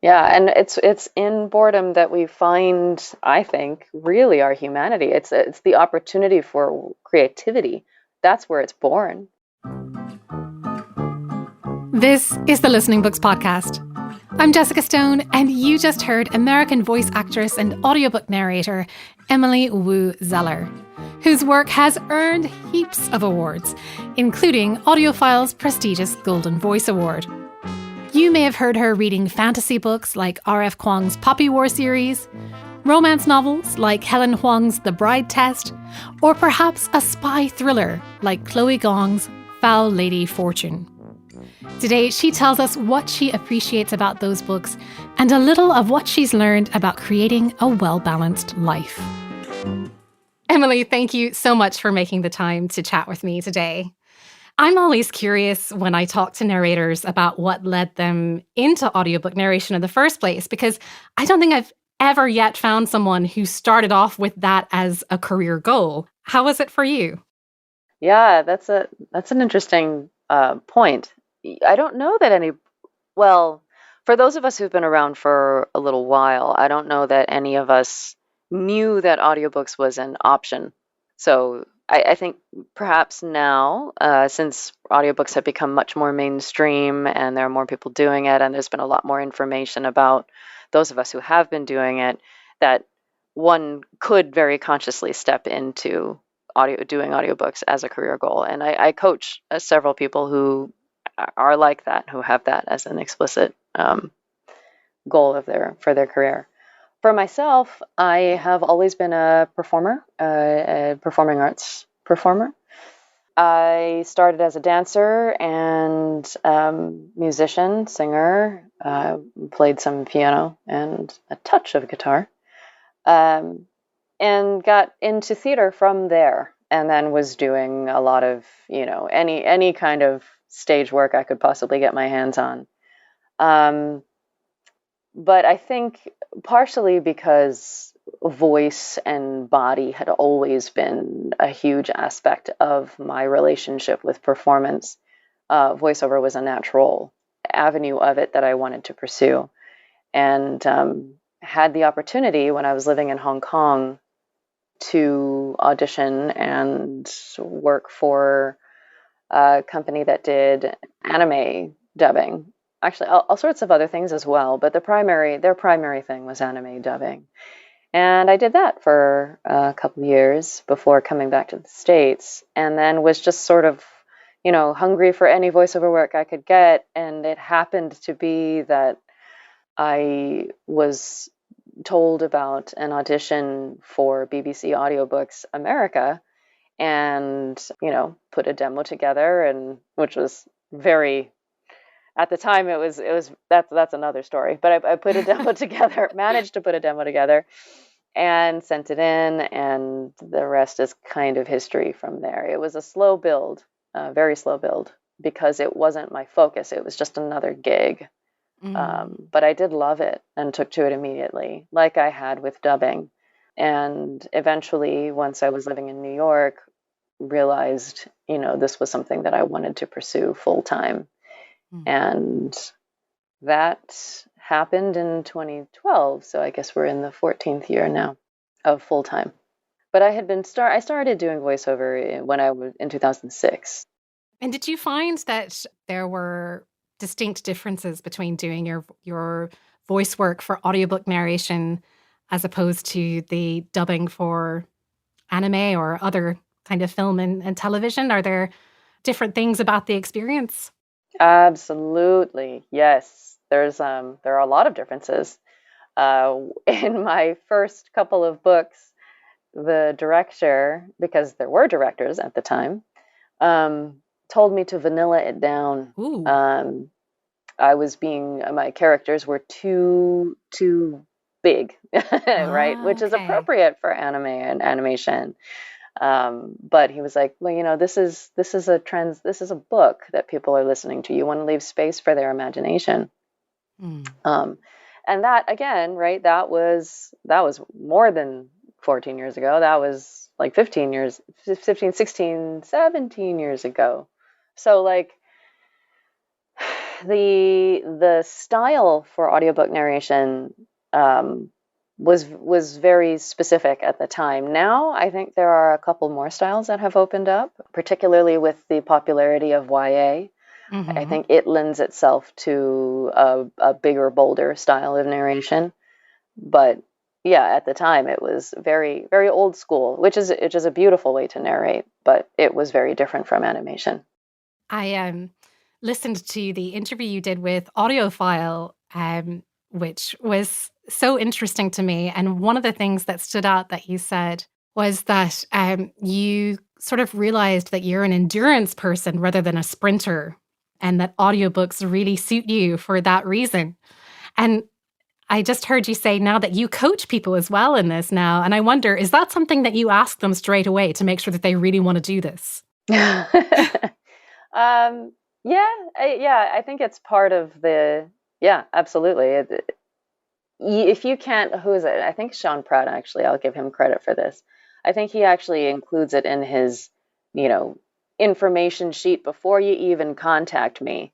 Yeah, and it's in boredom that we find, I think, really our humanity. It's the opportunity for creativity. That's where it's born. This is the Listening Books Podcast. I'm Jessica Stone, and you just heard American voice actress and audiobook narrator Emily Woo Zeller, whose work has earned heaps of awards, including AudioFile's prestigious Golden Voice Award. You may have heard her reading fantasy books like R.F. Kuang's Poppy War series, romance novels like Helen Hoang's The Bride Test, or perhaps a spy thriller like Chloe Gong's Foul Lady Fortune. Today, she tells us what she appreciates about those books and a little of what she's learned about creating a well-balanced life. Emily, thank you so much for making the time to chat with me today. I'm always curious when I talk to narrators about what led them into audiobook narration in the first place, because I don't think I've ever yet found someone who started off with that as a career goal. How was it for you? Yeah, that's an interesting point. I don't know that any, well, for those of us who've been around for a little while, I don't know that any of us knew that audiobooks was an option. So I think perhaps now, since audiobooks have become much more mainstream and there are more people doing it, and there's been a lot more information about those of us who have been doing it, that one could very consciously step into doing audiobooks as a career goal. And I coach several people who are like that, who have that as an explicit goal of their career. For myself, I have always been a performer, a performing arts performer. I started as a dancer and musician, singer, played some piano and a touch of guitar, um, and got into theater from there. And then was doing a lot of, any kind of stage work I could possibly get my hands on. Um, but I think partially because voice and body had always been a huge aspect of my relationship with performance, voiceover was a natural avenue of it that I wanted to pursue. And had the opportunity when I was living in Hong Kong to audition and work for a company that did anime dubbing. Actually, all sorts of other things as well, but their primary thing was anime dubbing. And I did that for a couple of years before coming back to the States, and then was just sort of, hungry for any voiceover work I could get. And it happened to be that I was told about an audition for BBC Audiobooks America and, put a demo together, and which was very, at the time that's another story, but I put a demo together, managed to put a demo together and sent it in, and the rest is kind of history from there. It was a slow build, a very slow build, because it wasn't my focus. It was just another gig. But I did love it and took to it immediately, like I had with dubbing. And eventually, once I was living in New York, realized, this was something that I wanted to pursue full time. Mm. And that happened in 2012. So I guess we're in the 14th year now of full time. But I started doing voiceover when I was in 2006. And did you find that there were distinct differences between doing your voice work for audiobook narration as opposed to the dubbing for anime or other kind of film and television? Are there different things about the experience? Absolutely. Yes. There are a lot of differences. In my first couple of books, the director, because there were directors at the time, told me to vanilla it down. Ooh. My characters were too big, right? Ah, Which is okay. appropriate for anime and animation. But he was like, well, this is a book that people are listening to. You want to leave space for their imagination. Mm. Um, and that again, right? That was more than 14 years ago. That was like 15 years, 15, 16, 17 years ago. So like the style for audiobook narration was very specific at the time. Now I think there are a couple more styles that have opened up, particularly with the popularity of YA. I Mm-hmm. think it lends itself to a bigger, bolder style of narration. But yeah, at the time it was very, very old school, which is a beautiful way to narrate, but it was very different from animation. I listened to the interview you did with AudioFile, which was so interesting to me. And one of the things that stood out that you said was that you sort of realized that you're an endurance person rather than a sprinter, and that audiobooks really suit you for that reason. And I just heard you say now that you coach people as well in this now. And I wonder, is that something that you ask them straight away to make sure that they really want to do this? Um, yeah, I think it's part of yeah, absolutely. If you can't, who is it? I think Sean Pratt, actually, I'll give him credit for this. I think he actually includes it in his, you know, information sheet before you even contact me.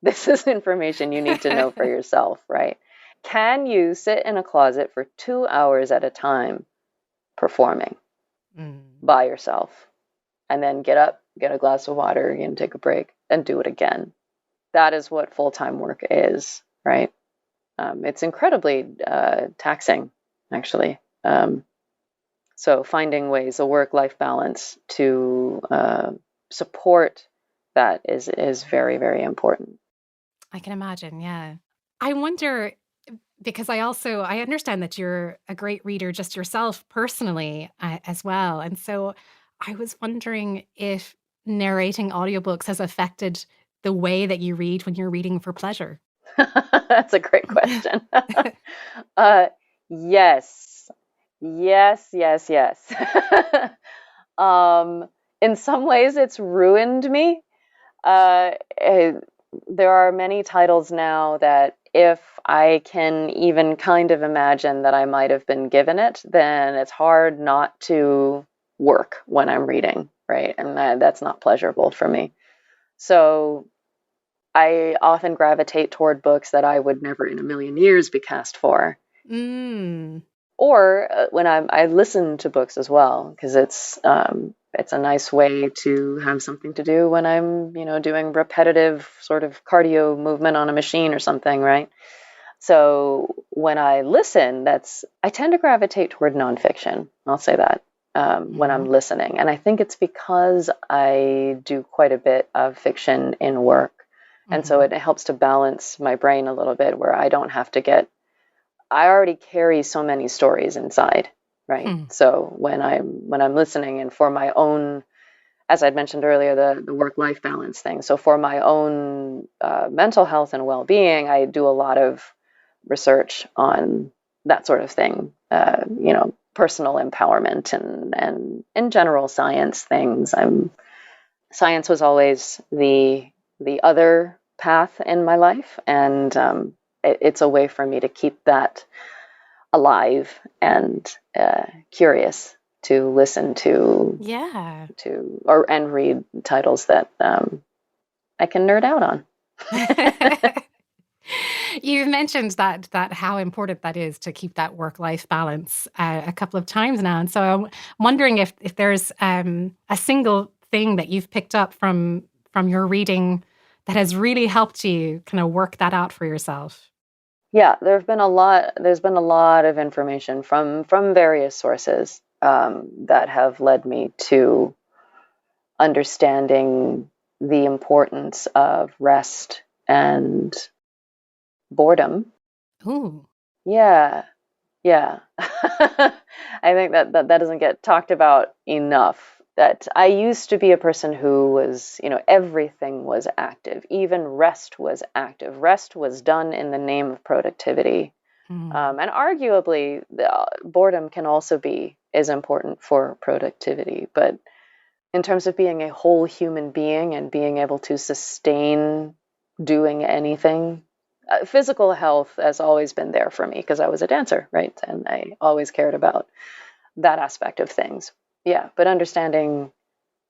This is information you need to know for yourself, right? Can you sit in a closet for 2 hours at a time performing Mm. by yourself and then get up, get a glass of water, and take a break and do it again? That is what full-time work is, right? It's incredibly taxing, actually. So finding ways, a work-life balance to support that is very, very important. I can imagine, yeah. I wonder, because I understand that you're a great reader just yourself personally as well. And so I was wondering if narrating audiobooks has affected the way that you read when you're reading for pleasure. That's a great question. uh, yes, yes. In some ways, it's ruined me. Uh, eh, there are many titles now that if I can even kind of imagine that I might have been given it, then it's hard not to work when I'm reading, right? And that's not pleasurable for me. So I often gravitate toward books that I would never in a million years be cast for. Mm. Or when I listen to books as well, because it's a nice way to have something to do when I'm, doing repetitive sort of cardio movement on a machine or something, right? So when I listen, I tend to gravitate toward nonfiction. I'll say that when I'm Mhm. listening, and I think it's because I do quite a bit of fiction in work, and so Mhm. it helps to balance my brain a little bit, where I don't have to get. I already carry so many stories inside, right? Hmm. So when I'm listening, and for my own, as I'd mentioned earlier, the work life balance thing. So for my own mental health and well being, I do a lot of research on that sort of thing. Personal empowerment and in general science things. Science was always the other path in my life, and it's a way for me to keep that alive and curious to listen Yeah. and read titles that I can nerd out on. You've mentioned that how important that is to keep that work-life balance a couple of times now, and so I'm wondering if there's a single thing that you've picked up from your reading that has really helped you kind of work that out for yourself. Yeah, there's been a lot of information from various sources that have led me to understanding the importance of rest and boredom. Ooh. Yeah, yeah. I think that doesn't get talked about enough. That I used to be a person who was, everything was active. Even rest was active. Rest was done in the name of productivity. Hmm. And arguably, boredom can also be as important for productivity. But in terms of being a whole human being and being able to sustain doing anything, physical health has always been there for me because I was a dancer, right? And I always cared about that aspect of things. Yeah, but understanding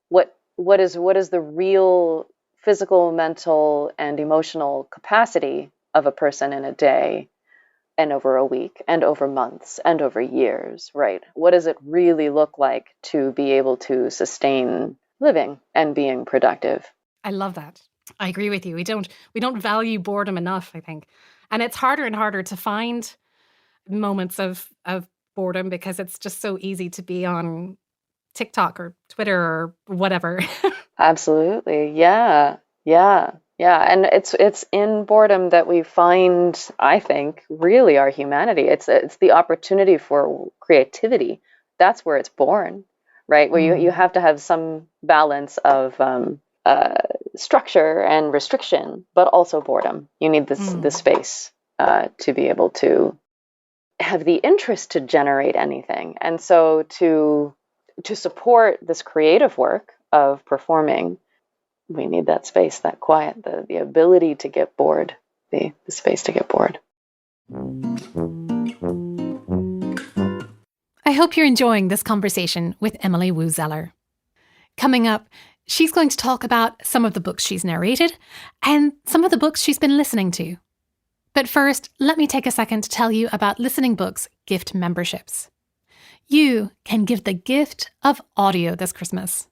what is the real physical, mental, and emotional capacity of a person in a day and over a week and over months and over years, right? What does it really look like to be able to sustain living and being productive? I love that. I agree with you. We don't value boredom enough, I think. And it's harder and harder to find moments of boredom because it's just so easy to be on TikTok or Twitter or whatever. Absolutely. Yeah. Yeah. Yeah. And it's in boredom that we find, I think, really our humanity. It's the opportunity for creativity. That's where it's born, right? Where you Mm, have to have some balance of uh, structure and restriction, but also boredom. You need this mm. space to be able to have the interest to generate anything. And so to support this creative work of performing, we need that space, that quiet, the ability to get bored, the space to get bored. I hope you're enjoying this conversation with Emily Woo Zeller. Coming up, she's going to talk about some of the books she's narrated and some of the books she's been listening to. But first, let me take a second to tell you about Listening Books gift memberships. You can give the gift of audio this Christmas.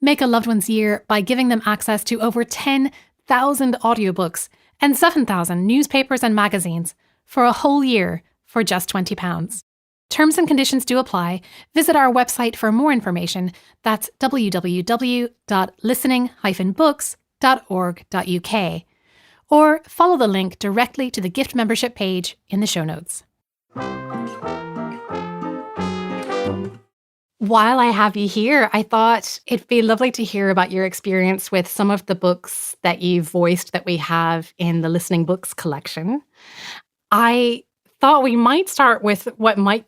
Make a loved one's year by giving them access to over 10,000 audiobooks and 7,000 newspapers and magazines for a whole year for just £20. Terms and conditions do apply. Visit our website for more information. That's www.listening-books.org.uk. Or follow the link directly to the gift membership page in the show notes. While I have you here, I thought it'd be lovely to hear about your experience with some of the books that you've voiced that we have in the Listening Books collection. I thought we might start with what might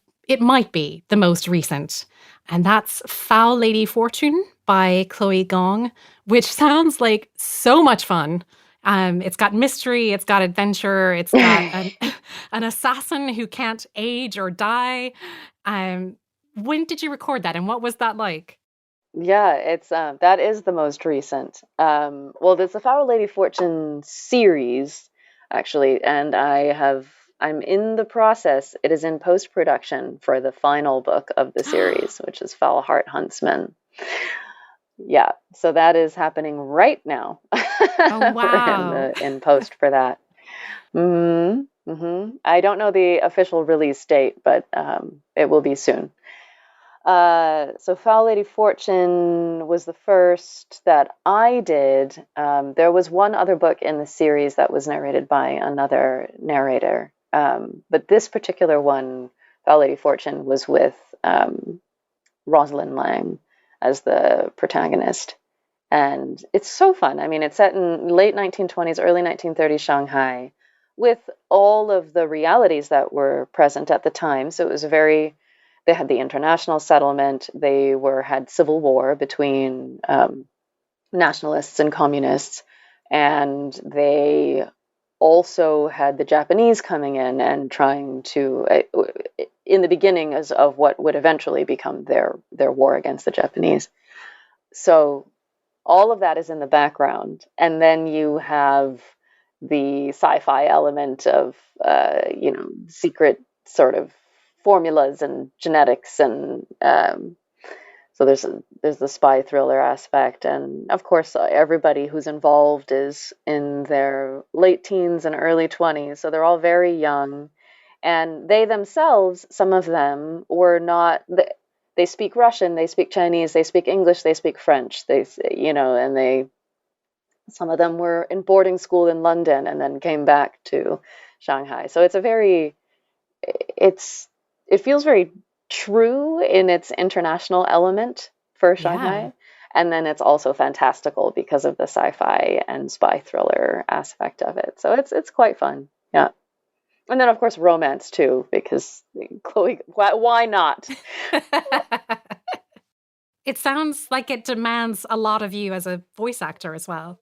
be the most recent, and that's Foul Lady Fortune by Chloe Gong, which sounds like so much fun. It's got mystery, it's got adventure, it's got an assassin who can't age or die. When did you record that, and what was that like? Yeah, it's that is the most recent. Well, there's the Foul Lady Fortune series, actually, and I'm in the process. It is in post-production for the final book of the series, which is Foul Heart Huntsman. Yeah, so that is happening right now. Oh, We're wow. in post for that. I don't know the official release date, but it will be soon. So Foul Lady Fortune was the first that I did. There was one other book in the series that was narrated by another narrator. But this particular one, Foul Lady Fortune, was with Rosalind Lang as the protagonist. And it's so fun. I mean, it's set in late 1920s, early 1930s Shanghai with all of the realities that were present at the time. So it was they had the international settlement. They had civil war between nationalists and communists. And they also had the Japanese coming in and trying to, in the beginning of what would eventually become their war against the Japanese. So all of that is in the background. And then you have the sci-fi element of, secret sort of formulas and genetics. And so there's the spy thriller aspect. And of course, everybody who's involved is in their late teens and early 20s. So they're all very young. And they themselves, some of them, were not. They speak Russian, they speak Chinese, they speak English, they speak French. Some of them were in boarding school in London and then came back to Shanghai. So it feels very true in its international element for Yeah. Shanghai. And then it's also fantastical because of the sci-fi and spy thriller aspect of it. So it's quite fun. Yeah. And then of course romance too, because Chloe, why not? It sounds like it demands a lot of you as a voice actor as well.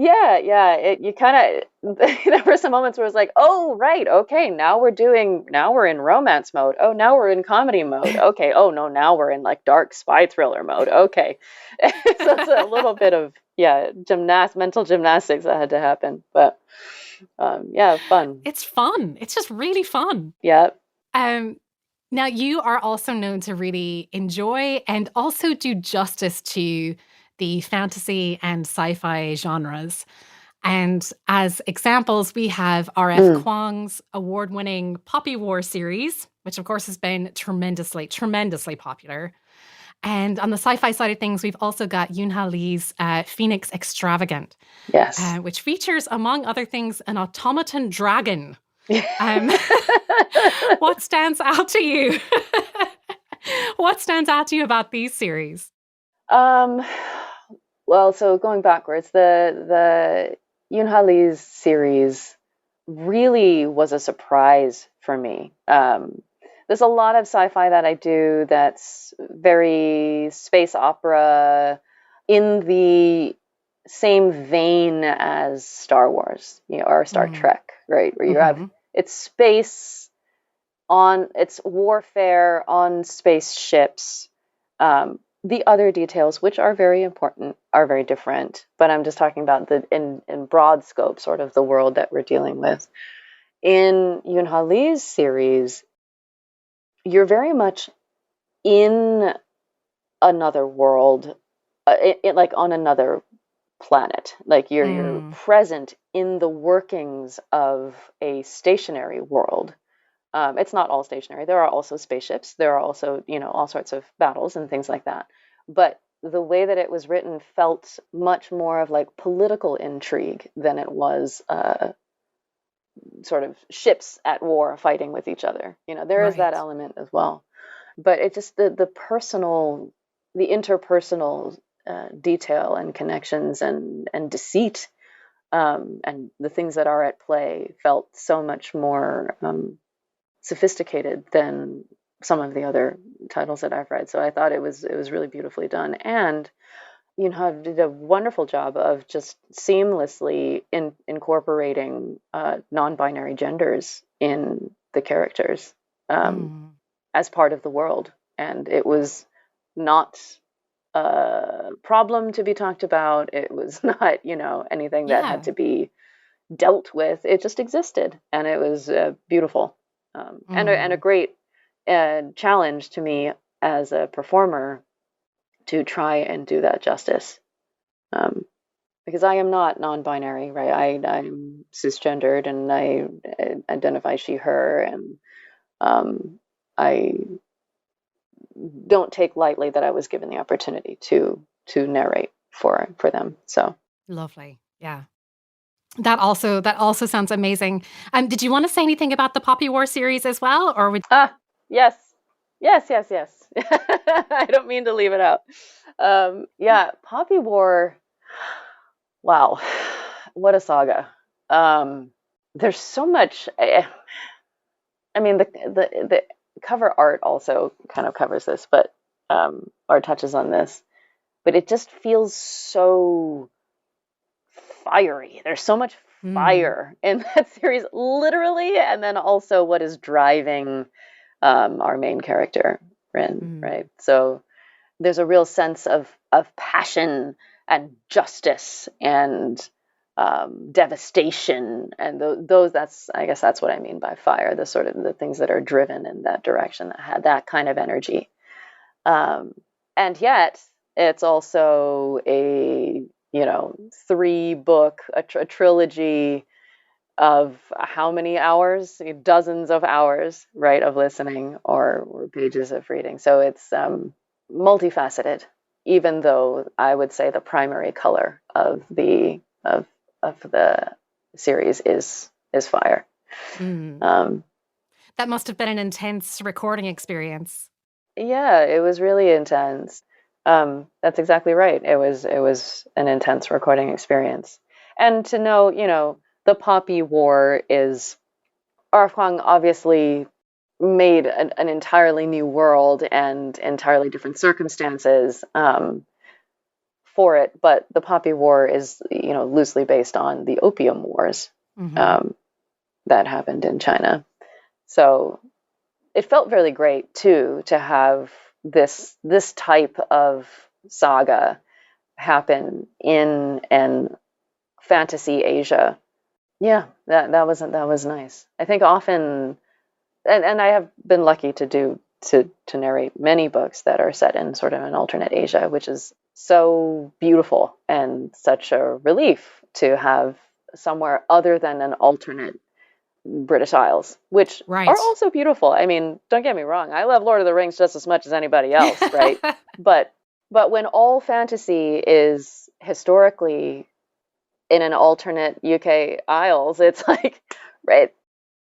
Yeah. You kind of there were some moments where it's like, oh right, okay, now we're in romance mode. Oh, now we're in comedy mode. Okay. Oh no, now we're in like dark spy thriller mode. Okay. So it's a little bit of mental gymnastics that had to happen, but yeah, fun. It's fun. It's just really fun. Yeah. Um, Now, you are also known to really enjoy and also do justice to the fantasy and sci fi genres. And as examples, we have R.F. Mm, Kuang's award winning Poppy War series, which of course has been tremendously popular. And on the sci fi side of things, we've also got Yoon Lee's Phoenix Extravagant, yes. which features, among other things, an automaton dragon. Um, what stands out to you? What stands out to you about these series? Um, well, so going backwards, the Yoon Lee's series really was a surprise for me. There's a lot of sci-fi that I do that's very space opera in the same vein as Star Wars, or Star Mm. Trek, right? Where you have Mm-hmm. it's space it's warfare on spaceships. The other details, which are very important, are very different. But I'm just talking about the in broad scope, sort of the world that we're dealing with. In Yoon Lee's series, you're very much in another world, like on another planet. Like you're Mm. present in the workings of a stationary world. It's not all stationary. There are also spaceships. There are also, all sorts of battles and things like that. But the way that it was written felt much more of like political intrigue than it was sort of ships at war fighting with each other. There is that Right. element as well. But it just the personal, the interpersonal detail and connections and deceit, and the things that are at play felt so much more sophisticated than some of the other titles that I've read. So I thought it was really beautifully done, and did a wonderful job of just seamlessly incorporating non-binary genders in the characters, um, Mm. as part of the world, and it was not a problem to be talked about. It was not, anything that had Yeah. to be dealt with. It just existed, and it was beautiful, and a Mm. great challenge to me as a performer to try and do that justice. Um, because I am not non-binary, right? I'm cisgendered, and I identify she/her, and I don't take lightly that I was given the opportunity to narrate for them. So Lovely. Yeah. That also sounds amazing. Did you want to say anything about the Poppy War series as well, or would? yes, yes. I don't mean to leave it out. Yeah, Poppy War. Wow, what a saga. There's so much. I mean, the cover art also kind of covers this, but or touches on this, but it just feels so fiery. There's so much Mm. fire in that series, literally, and then also what is driving our main character, Rin, Mm. right? So there's a real sense of passion and justice and devastation, and those I guess that's what I mean by fire. The sort of the things that are driven in that direction, that had that kind of energy, um, and yet it's also a 3 book, a trilogy of how many hours? Dozens of hours, right, of listening, or pages of reading. So it's multifaceted, even though I would say the primary color of the series is fire. Mm. Um, That must have been an intense recording experience. yeah, it was really intense. That's exactly right. It was an intense recording experience, and to know, the Poppy War is Hoang obviously made an entirely new world and entirely different circumstances, for it, but the Poppy War is, loosely based on the Opium Wars Mm-hmm. that happened in China. So it felt really great too to have this type of saga happen in an fantasy Asia. Yeah, that was nice. I think often, and I have been lucky to narrate many books that are set in sort of an alternate Asia, which is so beautiful and such a relief to have somewhere other than an alternate British Isles, which are Right. also beautiful. I mean, don't get me wrong, I love Lord of the Rings just as much as anybody else, right? But when all fantasy is historically in an alternate UK Isles, it's like, right,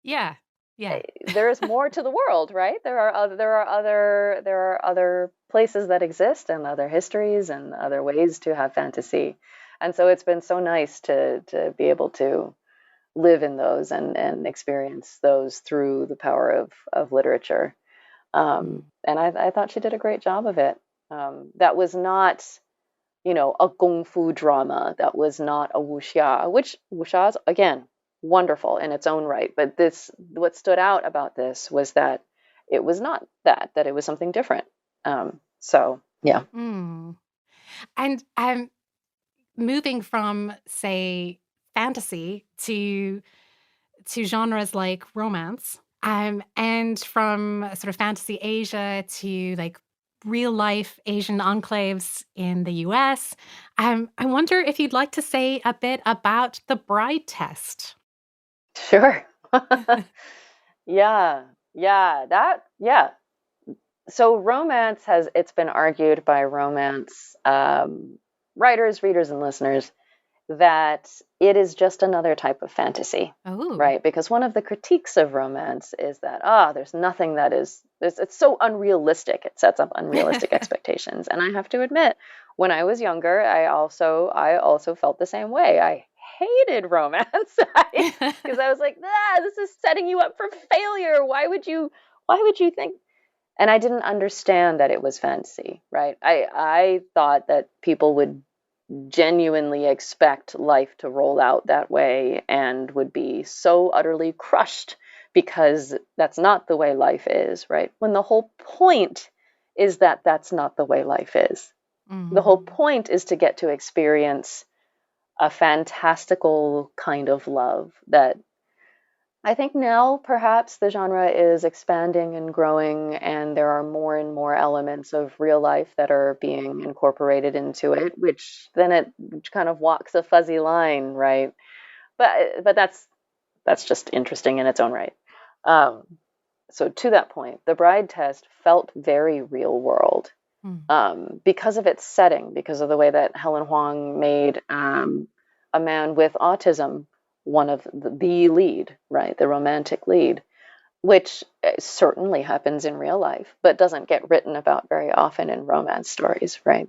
Yeah. Yeah. there is more to the world, right? There are other places that exist and other histories and other ways to have fantasy. And so it's been so nice to be able to live in those and experience those through the power of literature. Mm. And I thought she did a great job of it. That was not, a kung fu drama. That was not a wuxia, which wuxia is, again, wonderful in its own right. But what stood out about this was that it was not that it was something different. So, yeah. Mm. And moving from, say, fantasy to genres like romance, and from sort of fantasy Asia to like real life Asian enclaves in the US. I wonder if you'd like to say a bit about the bride test. Sure. Yeah. Yeah. So it's been argued by romance writers, readers, and listeners that it is just another type of fantasy, Oh, right? Because one of the critiques of romance is that, there's nothing it's so unrealistic. It sets up unrealistic expectations. And I have to admit, when I was younger, I also felt the same way. I hated romance because I was like, this is setting you up for failure. Why would you think? And I didn't understand that it was fantasy, right? I thought that people would genuinely expect life to roll out that way and would be so utterly crushed because that's not the way life is, right? When the whole point is that that's not the way life is. The whole hmm, point is to get to experience a fantastical kind of love that I think now perhaps the genre is expanding and growing, and there are more and more elements of real life that are being incorporated into it, which then it kind of walks a fuzzy line, right? But that's just interesting in its own right. Um, so to that point, the Bride Test felt very real world hmm, because of its setting, because of the way that Helen Hoang made a man with autism one of the lead, right? The romantic lead, which certainly happens in real life, but doesn't get written about very often in romance stories, right?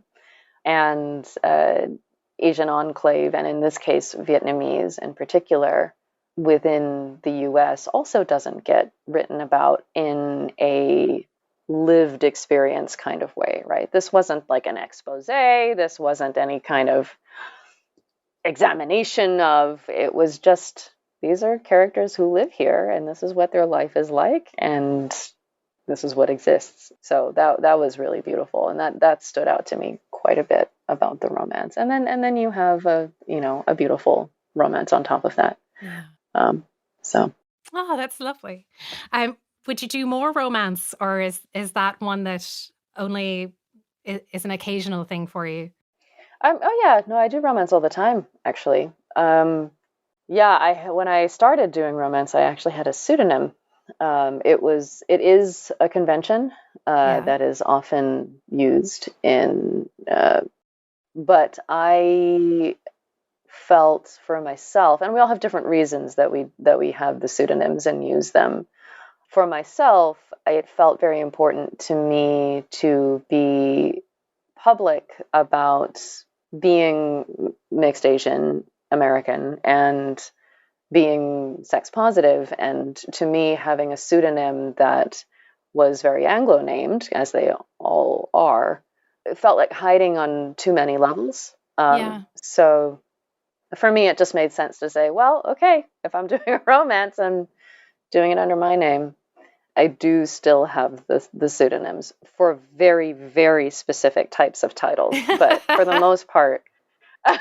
And Asian enclave, and in this case, Vietnamese in particular, within the US also doesn't get written about in a lived experience kind of way, right? This wasn't like an expose, this wasn't any kind of examination of, it was just these are characters who live here and this is what their life is like and this is what exists. So that was really beautiful, and that stood out to me quite a bit about the romance. And then you have a beautiful romance on top of that. yeah. Um, so Oh, that's lovely. Um, would you do more romance, or is that one that only is an occasional thing for you? oh yeah, no, I do romance all the time actually. Yeah, I when I started doing romance, I actually had a pseudonym. It is a convention Yeah. that is often used but I felt for myself, and we all have different reasons that we have the pseudonyms and use them. For myself, it felt very important to me to be public about being mixed Asian American and being sex positive, and to me, having a pseudonym that was very Anglo named, as they all are, it felt like hiding on too many levels. Yeah. So for me, it just made sense to say, well, okay, if I'm doing a romance, I'm doing it under my name. I do still have the pseudonyms for very, very specific types of titles, but for the most part, I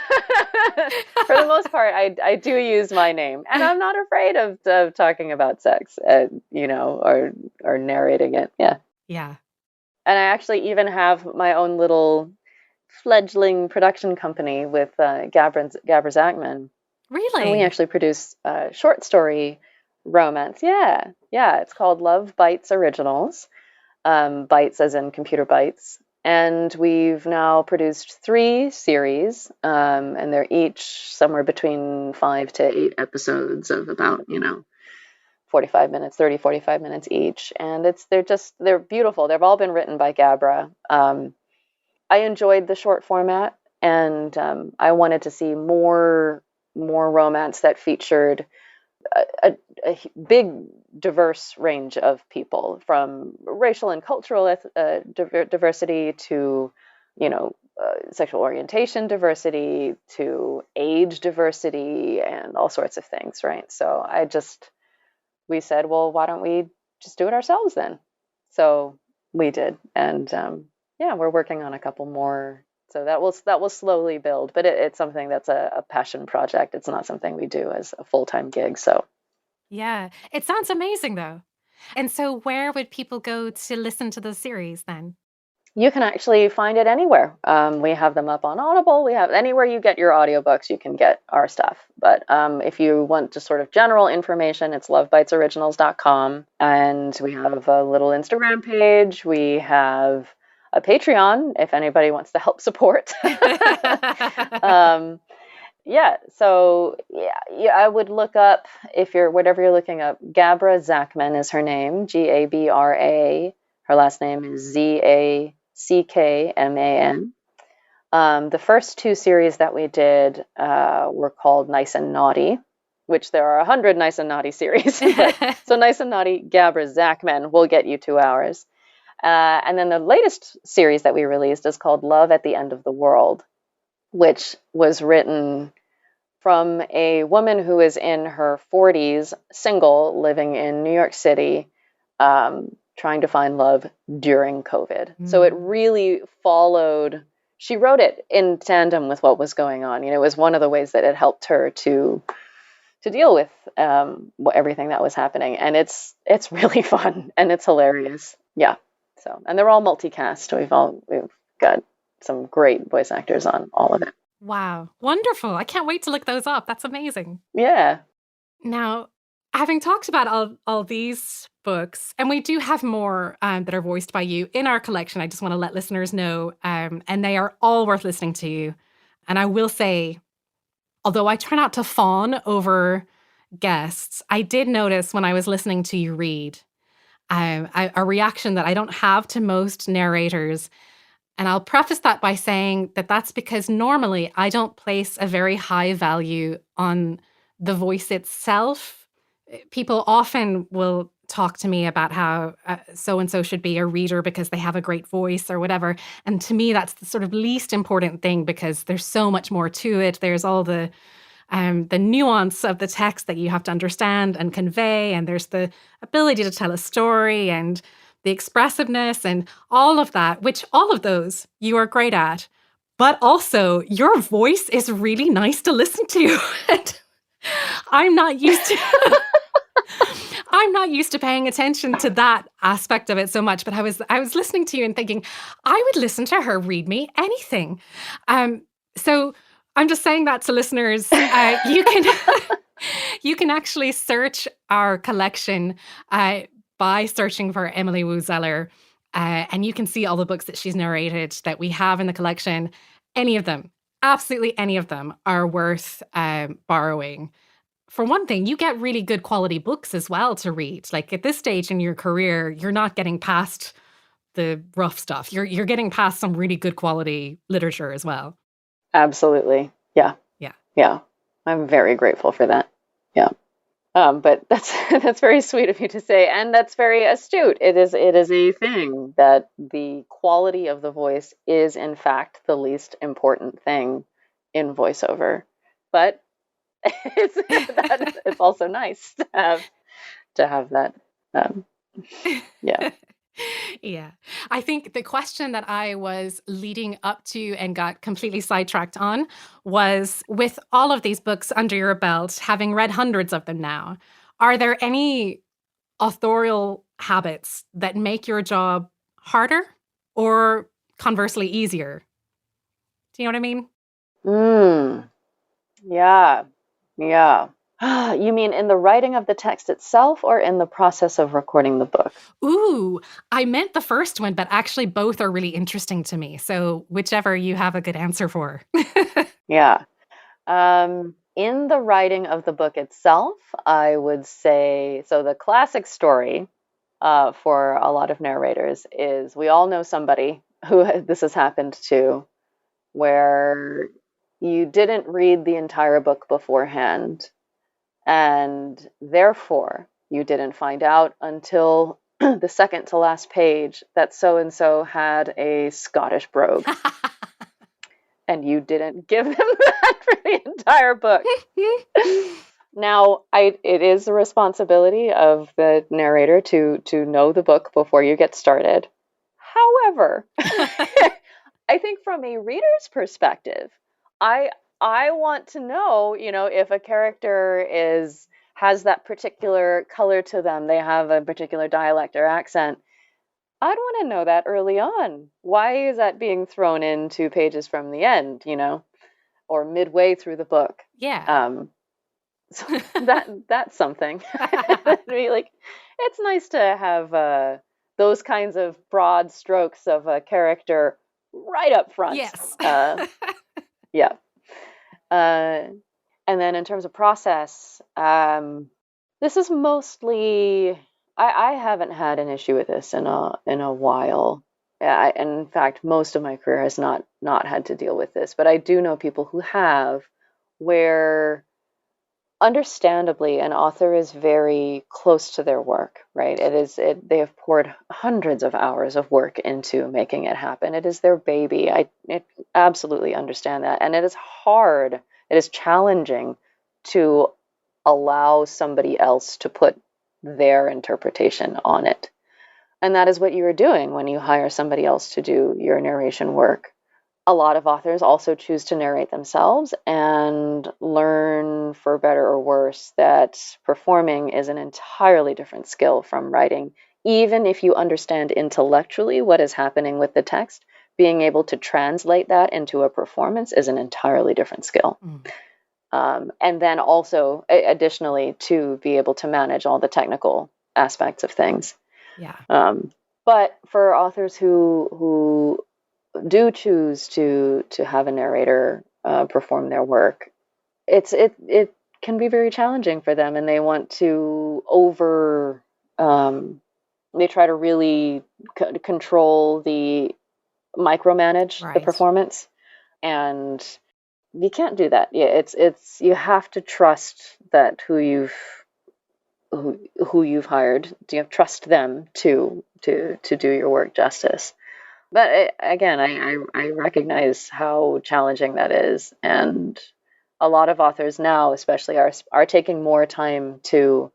do use my name, and I'm not afraid of talking about sex, or narrating it. Yeah, Yeah. and I actually even have my own little fledgling production company with Gabra Zachman, and we Really? actually produce short story romance. Yeah, yeah. It's called Love Bites Originals. Bytes as in computer bytes. And we've now produced 3 series, and they're each somewhere between 5 to 8 episodes of about, 45 minutes, 30, 45 minutes each. And they're beautiful. They've all been written by Gabra. I enjoyed the short format, and I wanted to see more romance that featured a big diverse range of people, from racial and cultural diversity to sexual orientation diversity to age diversity and all sorts of things, right? So we said, well, why don't we just do it ourselves then? So we did, and yeah, we're working on a couple more. So that will slowly build, but it's something that's a passion project. It's not something we do as a full-time gig. So Yeah. It sounds amazing, though. And so, where would people go to listen to the series then? you can actually find it anywhere. We have them up on Audible. We have anywhere you get your audiobooks, you can get our stuff. But if you want just sort of general information, it's lovebitesoriginals.com. And we have a little Instagram page. We have a Patreon if anybody wants to help support. um, yeah, so yeah, I would look up, whatever you're looking up, Gabra Zachman is her name, Gabra. Her last name is Zackman. The first 2 series that we did were called Nice and Naughty, which there are 100 Nice and Naughty series. So Nice and Naughty, Gabra Zachman will get you 2 hours. And then the latest series that we released is called Love at the End of the World, which was written from a woman who is in her 40s, single, living in New York City, trying to find love during COVID. So it really followed. She wrote it in tandem with what was going on. It was one of the ways that it helped her to deal with everything that was happening, and it's really fun and it's hilarious. Yeah. So, and they're all multicast. We've got some great voice actors on all of it. Wow. Wonderful. I can't wait to look those up. That's amazing. Yeah. Now, having talked about all these books, and we do have more that are voiced by you in our collection, I just want to let listeners know, and they are all worth listening to. And I will say, although I try not to fawn over guests, I did notice when I was listening to you read a reaction that I don't have to most narrators. And I'll preface that by saying that that's because normally I don't place a very high value on the voice itself. People often will talk to me about how so-and-so should be a reader because they have a great voice or whatever. And to me, that's the sort of least important thing because there's so much more to it. There's all the nuance of the text that you have to understand and convey. And there's the ability to tell a story and the expressiveness and all of that, which all of those you are great at. But also, your voice is really nice to listen to. And I'm not used to I'm not used to paying attention to that aspect of it so much. But I was listening to you and thinking, I would listen to her read me anything. So I'm just saying that to listeners. You can actually search our collection by searching for Emily Woo Zeller, and you can see all the books that she's narrated that we have in the collection. Any of them, absolutely any of them, are worth borrowing. For one thing, you get really good quality books as well to read. Like at this stage in your career, you're not getting past the rough stuff. You're getting past some really good quality literature as well. Absolutely. Yeah. Yeah. Yeah. I'm very grateful for that. Yeah. But that's that's very sweet of you to say, and that's very astute. It is a thing that the quality of the voice is in fact the least important thing in voiceover. But it's also nice to have that. Um, yeah. Yeah. I think the question that I was leading up to and got completely sidetracked on was, with all of these books under your belt, having read hundreds of them now, are there any authorial habits that make your job harder or conversely easier? Do you know what I mean? Mm, yeah. Yeah. You mean in the writing of the text itself or in the process of recording the book? Ooh, I meant the first one, but actually both are really interesting to me. So whichever you have a good answer for. Yeah. In the writing of the book itself, I would say so. The classic story for a lot of narrators is we all know somebody who this has happened to, where you didn't read the entire book beforehand, and therefore you didn't find out until the second to last page that so and so had a Scottish brogue, and you didn't give them that for the entire book. Now, it is the responsibility of the narrator to know the book before you get started. However, I think from a reader's perspective, I I want to know, if a character has that particular color to them, they have a particular dialect or accent. I'd want to know that early on. Why is that being thrown in 2 pages from the end, or midway through the book? Yeah. So that's something. Like, it's nice to have those kinds of broad strokes of a character right up front. Yes. Yeah. And then in terms of process, this is mostly I haven't had an issue with this in a while. In fact, most of my career has not had to deal with this, but I do know people who have, where understandably an author is very close to their work, right? They have poured hundreds of hours of work into making it happen. It is their baby. I absolutely understand that, and it is hard. It is challenging to allow somebody else to put their interpretation on it. And that is what you are doing when you hire somebody else to do your narration work. A lot of authors also choose to narrate themselves and learn, for better or worse, that performing is an entirely different skill from writing. Even if you understand intellectually what is happening with the text, being able to translate that into a performance is an entirely different skill. And then also, additionally, to be able to manage all the technical aspects of things. Yeah. But for authors who do choose to have a narrator perform their work, it can be very challenging for them, and they want to they try to really control micromanage the performance, and you can't do that. Yeah, it's you have to trust that who you've hired. Do you trust them to do your work justice? But again, I recognize how challenging that is, and a lot of authors now, especially, are taking more time to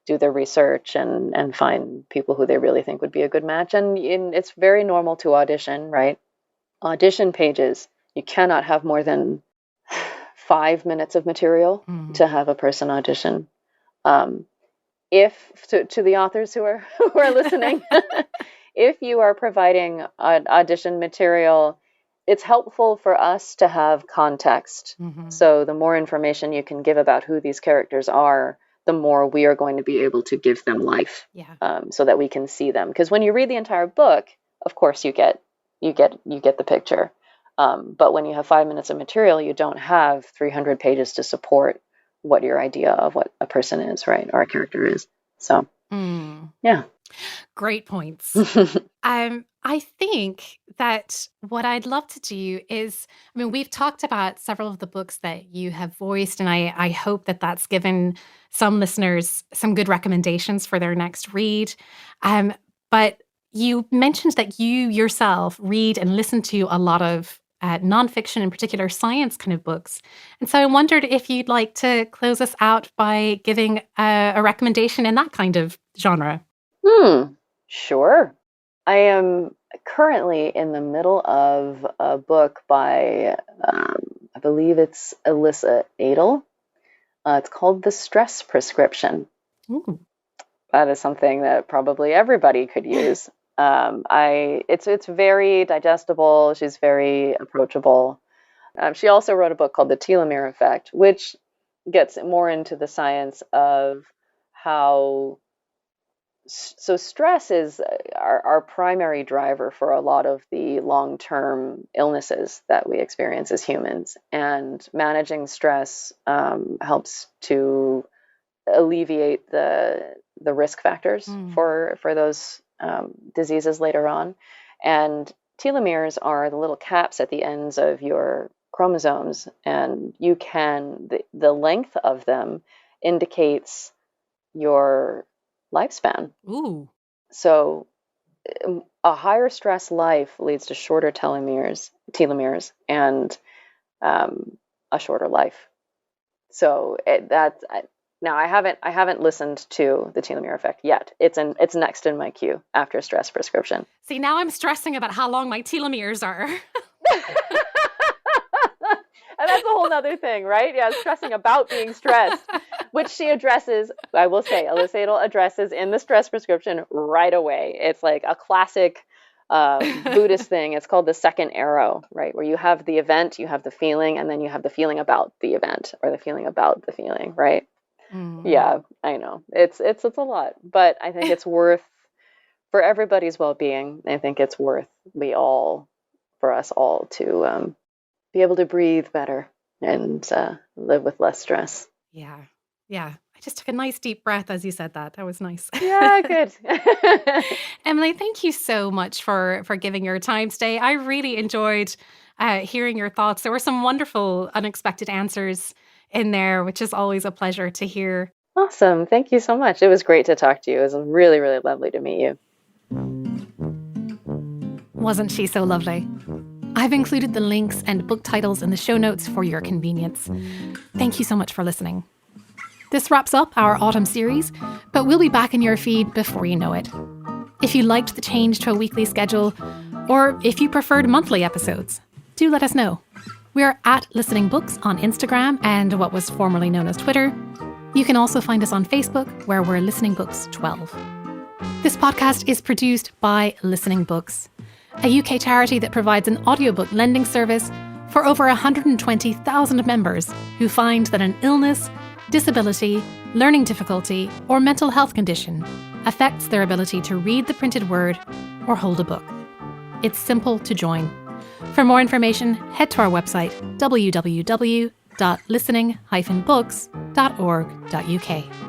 do their research and find people who they really think would be a good match. And it's very normal to audition, right? Audition pages, you cannot have more than 5 minutes of material to have a person audition. If to the authors who are listening, if you are providing audition material, it's helpful for us to have context. So the more information you can give about who these characters are, the more we are going to be able to give them life, so that we can see them. Because when you read the entire book, of course you get the picture. But when you have 5 minutes of material, you don't have 300 pages to support what your idea of what a person is, right, or a character is. So, yeah. great points. I think that what I'd love to do is, I mean, we've talked about several of the books that you have voiced, and I hope that that's given some listeners some good recommendations for their next read. But you mentioned that you yourself read and listen to a lot of nonfiction, in particular science kind of books. And so I wondered if you'd like to close us out by giving a recommendation in that kind of genre. Sure. I am currently in the middle of a book by, I believe it's Elissa. It's called The Stress Prescription. Ooh. That is something that probably everybody could use. It's very digestible. She's very approachable. She also wrote a book called The Telomere Effect, which gets more into the science of how. So stress is our primary driver for a lot of the long-term illnesses that we experience as humans, and managing stress helps to alleviate the risk factors for those diseases later on. And telomeres are the little caps at the ends of your chromosomes, and the length of them indicates your lifespan. Ooh. So a higher stress life leads to shorter telomeres, and a shorter life. So now I haven't listened to The Telomere Effect yet. It's next in my queue after Stress Prescription. See, now I'm stressing about how long my telomeres are. And that's a whole other thing, right? Yeah, stressing about being stressed, which she addresses, I will say, Elissa addresses in The Stress Prescription right away. It's like a classic Buddhist thing. It's called the second arrow, right? Where you have the event, you have the feeling, and then you have the feeling about the event, or the feeling about the feeling, right? Yeah, I know. It's a lot, but I think it's worth, for everybody's well-being, I think it's worth for us all to be able to breathe better and live with less stress. Yeah. I just took a nice deep breath as you said that. That was nice. Yeah, good. Emily, thank you so much for giving your time today. I really enjoyed hearing your thoughts. There were some wonderful, unexpected answers in there, which is always a pleasure to hear. Awesome. Thank you so much. It was great to talk to you. It was really, really lovely to meet you. Wasn't she so lovely? I've included the links and book titles in the show notes for your convenience. Thank you so much for listening. This wraps up our autumn series, but we'll be back in your feed before you know it. If you liked the change to a weekly schedule, or if you preferred monthly episodes, do let us know. We're at Listening Books on Instagram and what was formerly known as Twitter. You can also find us on Facebook, where we're Listening Books 12. This podcast is produced by Listening Books, a UK charity that provides an audiobook lending service for over 120,000 members who find that an illness, disability, learning difficulty, or mental health condition affects their ability to read the printed word or hold a book. It's simple to join. For more information, head to our website www.listening-books.org.uk.